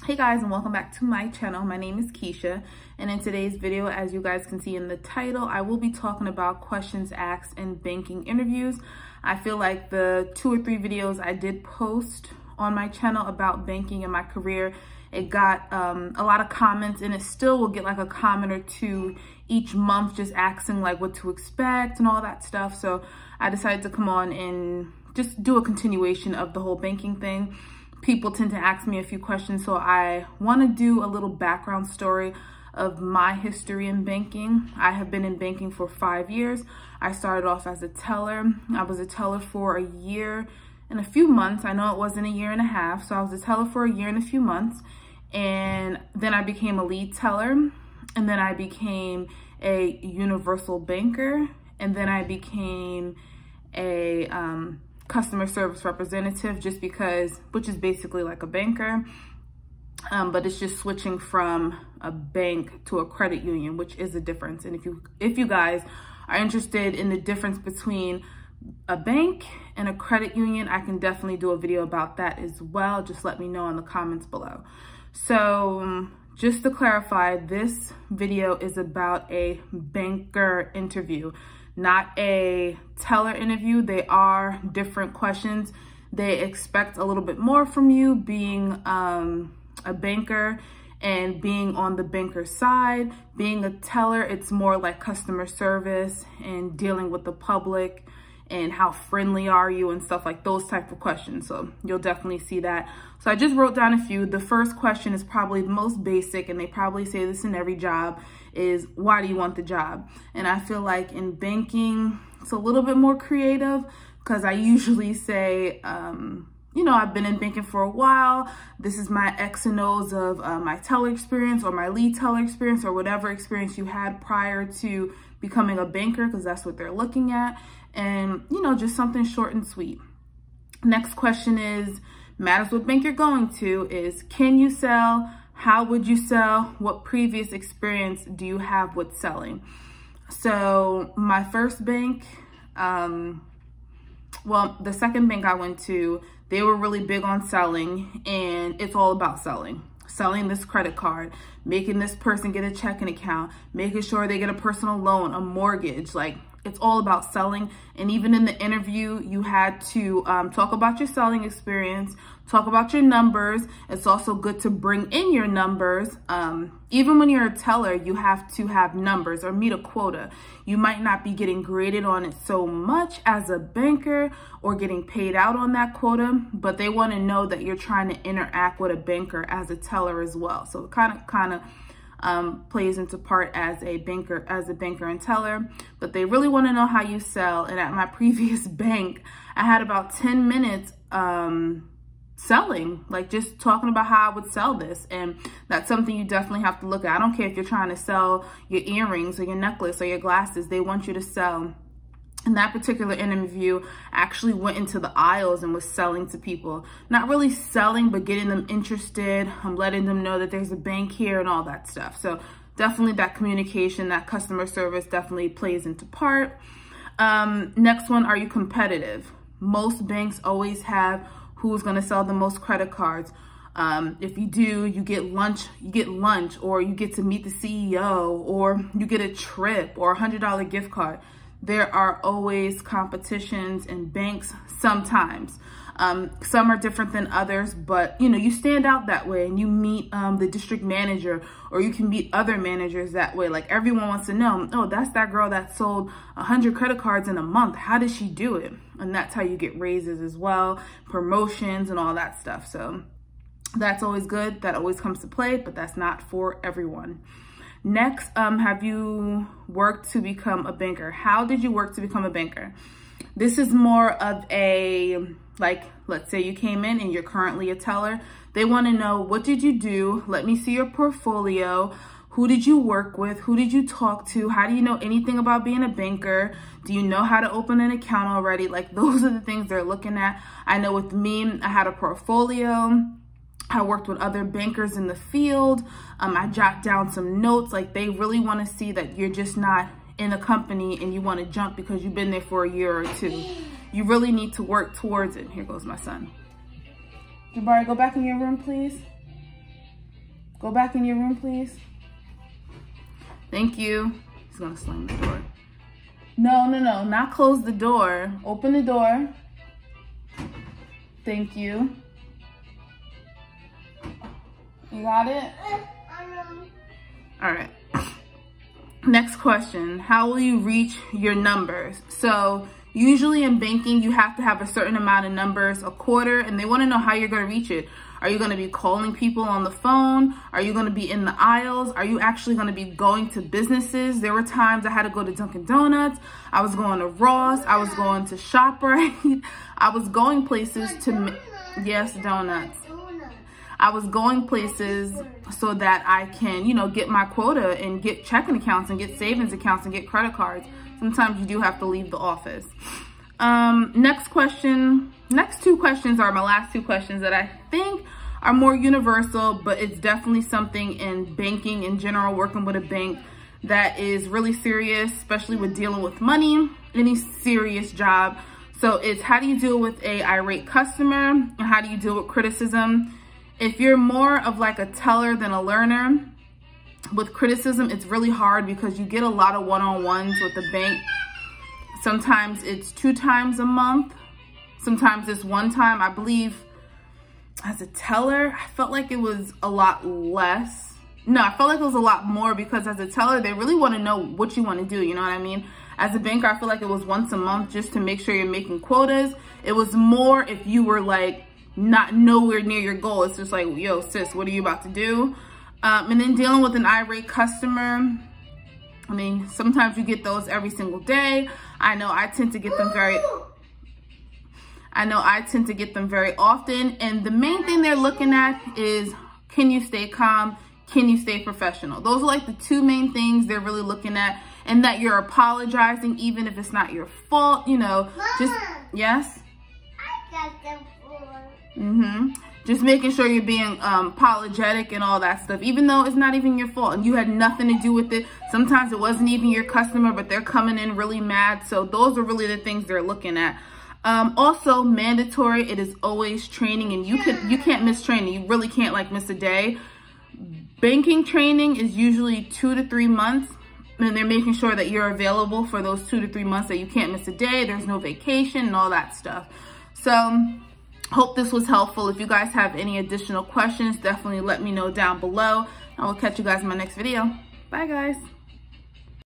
Hey guys, and welcome back to my channel. My name is Keisha, and in today's video, as you guys can see in the title, I will be talking about questions asked in banking interviews. I feel like the 2 or 3 videos I did post on my channel about banking and my career, it got a lot of comments, and it still will get like a comment or 2 each month just asking like what to expect and all that stuff. So I decided to come on and just do a continuation of the whole banking thing. People tend to ask me a few questions, so I want to do a little background story of my history in banking. I have been in banking for 5 years. I started off as a teller. I was a teller for a year and a few months. I know it wasn't a year and a half, so I was a teller for a year and a few months. And then I became a lead teller, and then I became a universal banker, and then I became a customer service representative, just because, which is basically like a banker, but it's just switching from a bank to a credit union, which is a difference. And if you guys are interested in the difference between a bank and a credit union, I can definitely do a video about that as well. Just let me know in the comments below. So just to clarify, this video is about a banker interview, not a teller interview. They are different questions. They expect a little bit more from you being a banker and being on the banker side. Being a teller, it's more like customer service and dealing with the public and how friendly are you and stuff like those type of questions. So you'll definitely see that. So I just wrote down a few. The first question is probably the most basic, and they probably say this in every job, is why do you want the job? And I feel like in banking, it's a little bit more creative, because I usually say, you know, I've been in banking for a while. This is my X and O's of my teller experience or my lead teller experience or whatever experience you had prior to becoming a banker, because that's what they're looking at. And, you know, just something short and sweet. Next question is, matters what bank you're going to, is can you sell? How would you sell? What previous experience do you have with selling? So my first bank, well, the second bank I went to, they were really big on selling, and it's all about selling. Selling this credit card, making this person get a checking account, making sure they get a personal loan, a mortgage. Like, it's all about selling. And even in the interview, you had to talk about your selling experience, talk about your numbers. It's also good to bring in your numbers. Even when you're a teller, you have to have numbers or meet a quota. You might not be getting graded on it so much as a banker or getting paid out on that quota, but they want to know that you're trying to interact with a banker as a teller as well. So it kind of plays into part as a banker and teller, but they really want to know how you sell. And at my previous bank, I had about 10 minutes selling, like just talking about how I would sell this. And that's something you definitely have to look at. I don't care if you're trying to sell your earrings or your necklace or your glasses, they want you to sell. In that particular interview, I actually went into the aisles and was selling to people. Not really selling, but getting them interested. I'm letting them know that there's a bank here and all that stuff. So definitely that communication, that customer service definitely plays into part. Next one, are you competitive? Most banks always have who's gonna sell the most credit cards. If you do, you get lunch, or you get to meet the CEO, or you get a trip or a $100 gift card. There are always competitions in banks sometimes. Some are different than others, but you know, you stand out that way, and you meet the district manager, or you can meet other managers that way. Like, everyone wants to know, oh, that's that girl that sold 100 credit cards in a month. How did she do it? And that's how you get raises as well, promotions and all that stuff. So that's always good. That always comes to play, but that's not for everyone. Next, have you worked to become a banker? How did you work to become a banker? This is more of a, like, let's say you came in and you're currently a teller. They want to know, what did you do? Let me see your portfolio. Who did you work with? Who did you talk to? How do you know anything about being a banker? Do you know how to open an account already? Like, those are the things they're looking at. I know with me, I had a portfolio. I worked with other bankers in the field. I jot down some notes. Like, they really want to see that you're just not in a company and you want to jump because you've been there for a year or 2. You really need to work towards it. Here goes my son. Jabari, go back in your room, please. Go back in your room, please. Thank you. He's gonna slam the door. No, not close the door. Open the door. Thank you. You got it? All right. Next question. How will you reach your numbers? So usually in banking, you have to have a certain amount of numbers a quarter, and they want to know how you're going to reach it. Are you going to be calling people on the phone? Are you going to be in the aisles? Are you actually going to be going to businesses? There were times I had to go to Dunkin' Donuts. I was going to Ross. I was going to ShopRite. I was going places to, yes, donuts. I was going places so that I can, you know, get my quota and get checking accounts and get savings accounts and get credit cards. Sometimes you do have to leave the office. Next question. Next two questions are my last two questions that I think are more universal, but it's definitely something in banking in general, working with a bank that is really serious, especially with dealing with money, any serious job. So it's how do you deal with a irate customer and how do you deal with criticism? If you're more of like a teller than a learner, with criticism, it's really hard because you get a lot of one-on-ones with the bank. Sometimes it's 2 times a month. Sometimes it's 1 time. I believe as a teller, I felt like it was a lot less. No, I felt like it was a lot more because as a teller, they really want to know what you want to do. You know what I mean? As a banker, I feel like it was once a month just to make sure you're making quotas. It was more if you were like, not nowhere near your goal. It's just like, yo, sis, what are you about to do? And then dealing with an irate customer. I mean, sometimes you get those every single day. I know I tend to get them very often. And the main thing they're looking at is, can you stay calm? Can you stay professional? Those are like the 2 main things they're really looking at, and that you're apologizing even if it's not your fault, you know. Mama, just, yes? I got them. Just making sure you're being apologetic and all that stuff, even though it's not even your fault and you had nothing to do with it. Sometimes it wasn't even your customer, but they're coming in really mad. So those are really the things they're looking at. Also mandatory, it is always training, and you can't miss training. You really can't like miss a day. Banking training is usually 2 to 3 months, and they're making sure that you're available for those 2 to 3 months, that you can't miss a day, there's no vacation and all that stuff. So hope this was helpful. If you guys have any additional questions, definitely let me know down below. I will catch you guys in my next video. Bye, guys.